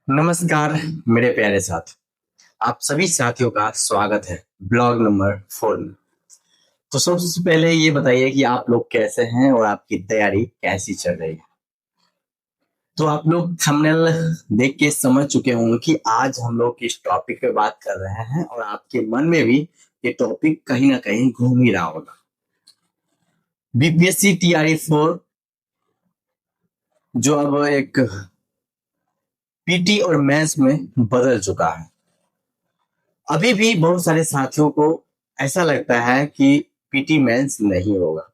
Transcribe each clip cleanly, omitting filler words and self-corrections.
नमस्कार मेरे प्यारे साथ। आप सभी साथियों का स्वागत है ब्लॉग नंबर 4 में। तो सबसे पहले ये बताइए कि आप लोग कैसे हैं और आपकी तैयारी कैसी चल रही है। तो आप लोग थंबनेल देख के समझ चुके होंगे कि आज हम लोग किस टॉपिक पे बात कर रहे हैं और आपके मन में भी ये टॉपिक कहीं ना कहीं घूम ही रहा होगा। बीपीएससी टीआरई 4 जो अब एक पीटी और मेंस में बदल चुका है। अभी भी बहुत सारे साथियों को ऐसा लगता है कि पीटी मेंस नहीं होगा,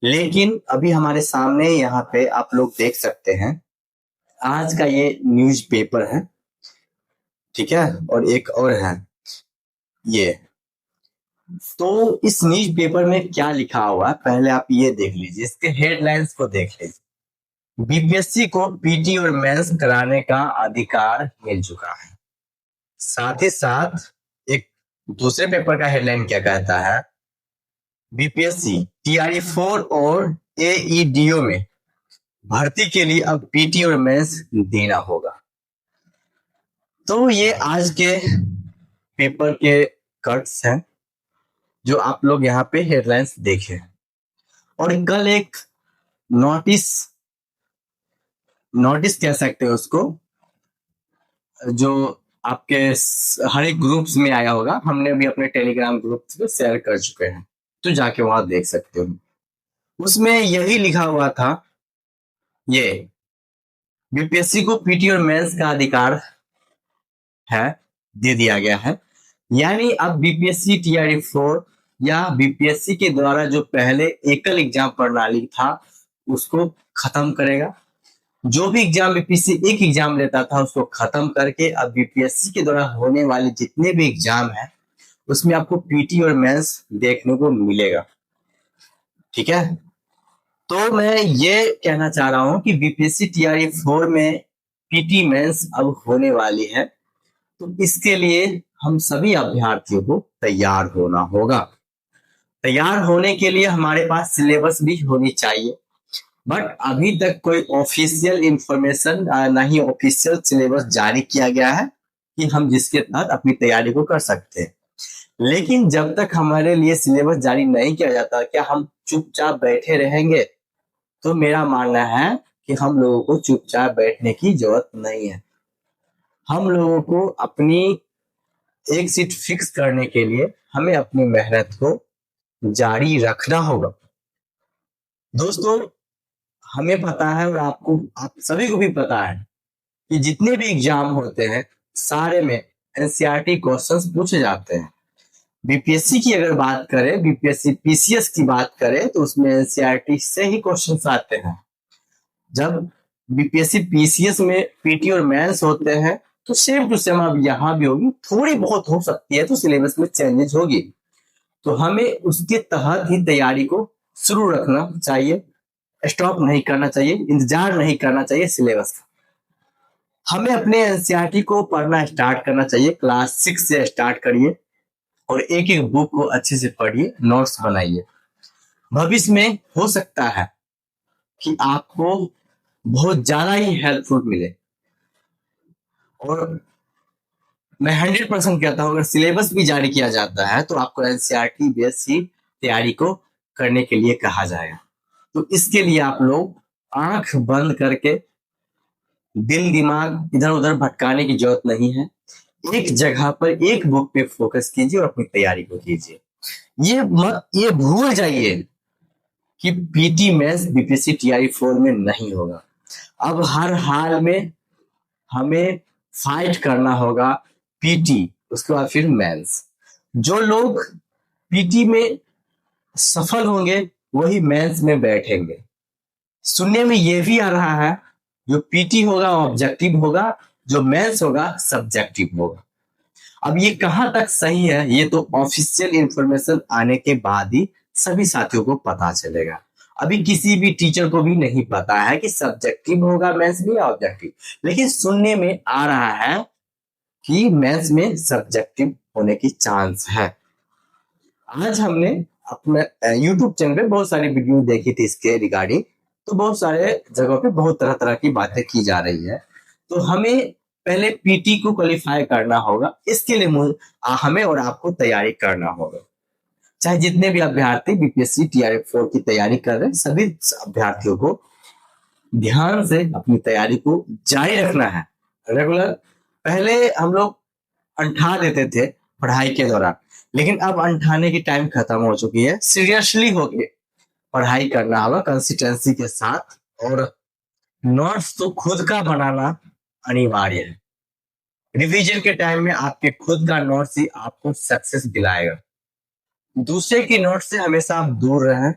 लेकिन अभी हमारे सामने यहाँ पे आप लोग देख सकते हैं आज का ये न्यूज़पेपर है, ठीक है। और एक और है ये। तो इस न्यूज़पेपर में क्या लिखा हुआ है पहले आप ये देख लीजिए, इसके हेडलाइंस को देख लीजिए। बीपीएससी को पीटी और मेंस कराने का अधिकार मिल चुका है। साथ ही साथ एक दूसरे पेपर का हेडलाइन क्या कहता है, बीपीएससी टीआरई 4 और एईडीओ में भर्ती के लिए अब पीटी और मेंस देना होगा। तो ये आज के पेपर के कट्स हैं जो आप लोग यहाँ पे हेडलाइंस देखे। और कल एक नोटिस कह सकते हो उसको, जो आपके हर एक ग्रुप्स में आया होगा। हमने भी अपने टेलीग्राम ग्रुप्स में शेयर कर चुके हैं, तो जाके वहां देख सकते हो। उसमें यही लिखा हुआ था, ये बीपीएससी को पीटी और मेंस का अधिकार है, दे दिया गया है। यानी अब बीपीएससी टीआरई 4 या बीपीएससी के द्वारा जो पहले एकल एग्जाम प्रणाली था उसको खत्म करेगा। जो भी एग्जाम बीपीएससी एक एग्जाम लेता था उसको खत्म करके अब बीपीएससी के द्वारा होने वाले जितने भी एग्जाम है उसमें आपको पीटी और मेंस देखने को मिलेगा, ठीक है। तो मैं ये कहना चाह रहा हूं कि बीपीएससी टीआरई 4 में पीटी मेंस अब होने वाली है, तो इसके लिए हम सभी अभ्यर्थियों को तैयार होना होगा। तैयार होने के लिए हमारे पास सिलेबस भी होनी चाहिए, बट अभी तक कोई ऑफिशियल इंफॉर्मेशन नहीं, ऑफिशियल सिलेबस जारी किया गया है कि हम जिसके तहत अपनी तैयारी को कर सकते हैं। लेकिन जब तक हमारे लिए सिलेबस जारी नहीं किया जाता, क्या हम चुपचाप बैठे रहेंगे? तो मेरा मानना है कि हम लोगों को चुपचाप बैठने की जरूरत नहीं है। हम लोगों को अपनी एक सीट फिक्स करने के लिए हमें अपनी मेहनत को जारी रखना होगा। दोस्तों, हमें पता है और आप सभी को भी पता है कि जितने भी एग्जाम होते हैं सारे में एनसीईआरटी क्वेश्चंस पूछे जाते हैं। बीपीएससी की अगर बात करें, बीपीएससी पीसीएस की बात करें, तो उसमें एनसीईआरटी से ही क्वेश्चंस आते हैं। जब बीपीएससी पीसीएस में पीटी और मेंस होते हैं तो सेम टू सेम अब यहाँ भी होगी, थोड़ी बहुत हो सकती है तो सिलेबस में चेंजेस होगी। तो हमें उसके तहत ही तैयारी को शुरू रखना चाहिए, स्टॉप नहीं करना चाहिए, इंतजार नहीं करना चाहिए सिलेबस का। हमें अपने एनसीईआरटी को पढ़ना स्टार्ट करना चाहिए। क्लास 6 से स्टार्ट करिए और एक एक बुक को अच्छे से पढ़िए, नोट्स बनाइए। भविष्य में हो सकता है कि आपको बहुत ज्यादा ही हेल्पफुल मिले। और मैं 100% कहता हूँ, अगर सिलेबस भी जारी किया जाता है तो आपको एनसीईआरटी बेस ही तैयारी को करने के लिए कहा जाएगा। तो इसके लिए आप लोग आंख बंद करके दिल दिमाग इधर उधर भटकाने की जरूरत नहीं है। एक जगह पर एक बुक पे फोकस कीजिए और अपनी तैयारी को कीजिए। ये भूल जाइए कि पीटी मेंस बीपीएससी टीआरई 4 में नहीं होगा। अब हर हाल में हमें फाइट करना होगा पीटी, उसके बाद फिर मेंस। जो लोग पीटी में सफल होंगे वही मेंस में बैठेंगे। सुनने में ये भी आ रहा है जो पीटी होगा ऑब्जेक्टिव होगा, जो मेंस होगा सब्जेक्टिव होगा। अब ये कहां तक सही है ये तो ऑफिशियल इंफॉर्मेशन आने के बाद ही सभी साथियों को पता चलेगा। अभी किसी भी टीचर को भी नहीं पता है कि सब्जेक्टिव होगा मेंस में या ऑब्जेक्टिव, लेकिन सुनने में आ रहा है कि मेंस में सब्जेक्टिव होने की चांस है। आज हमने अपने YouTube चैनल पे बहुत सारी वीडियो देखी थी इसके रिगार्डिंग, तो बहुत सारे जगहों पे बहुत तरह तरह की बातें की जा रही है। तो हमें पहले पीटी को क्वालिफाई करना होगा। इसके लिए हमें और आपको तैयारी करना होगा। चाहे जितने भी अभ्यर्थी बीपीएससी टीआरएफ 4 की तैयारी कर रहे हैं, सभी अभ्यर्थियों को ध्यान से अपनी तैयारी को जारी रखना है। रेगुलर पहले हम लोग अंठा देते थे पढ़ाई के दौरान, लेकिन अब अंठाने की टाइम खत्म हो चुकी है। सीरियसली होके पढ़ाई करना होगा कंसिस्टेंसी के साथ, और नोट्स तो खुद का बनाना अनिवार्य है। रिवीजन के टाइम में आपके खुद का नोट्स ही आपको सक्सेस दिलाएगा। दूसरे की नोट्स से हमेशा आप दूर रहें,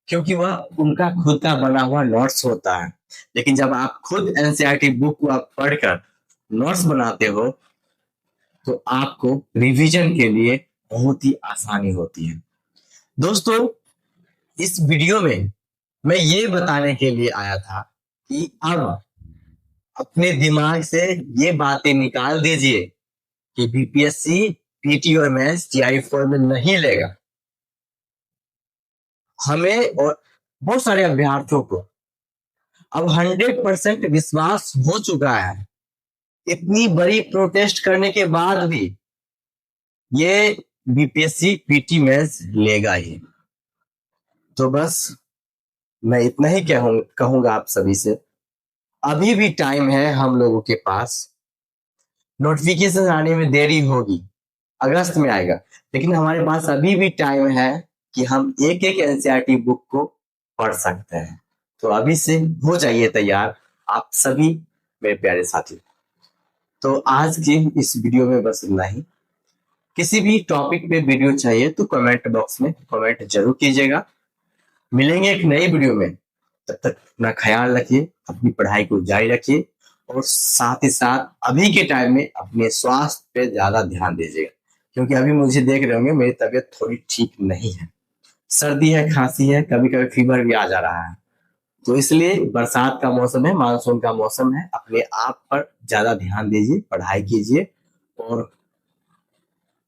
क्योंकि वह उनका खुद का बना हुआ नोट्स होता है। लेकिन जब आप खुद एनसीईआरटी बुक को आप पढ़कर नोट्स बनाते हो तो आपको रिवीजन के लिए बहुत ही आसानी होती है। दोस्तों, इस वीडियो में मैं ये बताने के लिए आया था कि अब अपने दिमाग से ये बातें निकाल दीजिए कि बीपीएससी पीटी और मेंस टीआरई4 में नहीं लेगा। हमें और बहुत सारे अभ्यर्थियों को अब 100% विश्वास हो चुका है, इतनी बड़ी प्रोटेस्ट करने के बाद भी ये बीपीएससी पीटी मेंस लेगा ही। तो बस मैं इतना ही कहूंगा आप सभी से, अभी भी टाइम है हम लोगों के पास। नोटिफिकेशन आने में देरी होगी, अगस्त में आएगा, लेकिन हमारे पास अभी भी टाइम है कि हम एक एक एनसीईआरटी बुक को पढ़ सकते हैं। तो अभी से हो जाइए तैयार आप सभी मेरे प्यारे साथी। तो आज की इस वीडियो में बस इतना ही। किसी भी टॉपिक पे वीडियो चाहिए तो कमेंट बॉक्स में कमेंट जरूर कीजिएगा। मिलेंगे एक नई वीडियो में, तब तक अपना ख्याल रखिए, अपनी पढ़ाई को जारी रखिए, और साथ ही साथ अभी के टाइम में अपने स्वास्थ्य पे ज्यादा ध्यान दीजिएगा, क्योंकि अभी मुझे देख रहे होंगे मेरी तबीयत थोड़ी ठीक नहीं है, सर्दी है, खांसी है, कभी कभी फीवर भी आ जा रहा है। तो इसलिए बरसात का मौसम है, मानसून का मौसम है, अपने आप पर ज्यादा ध्यान दीजिए, पढ़ाई कीजिए, और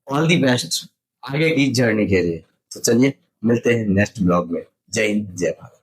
ऑल दी बेस्ट आगे की जर्नी के लिए। तो चलिए मिलते हैं नेक्स्ट ब्लॉग में। जय हिंद, जय भारत।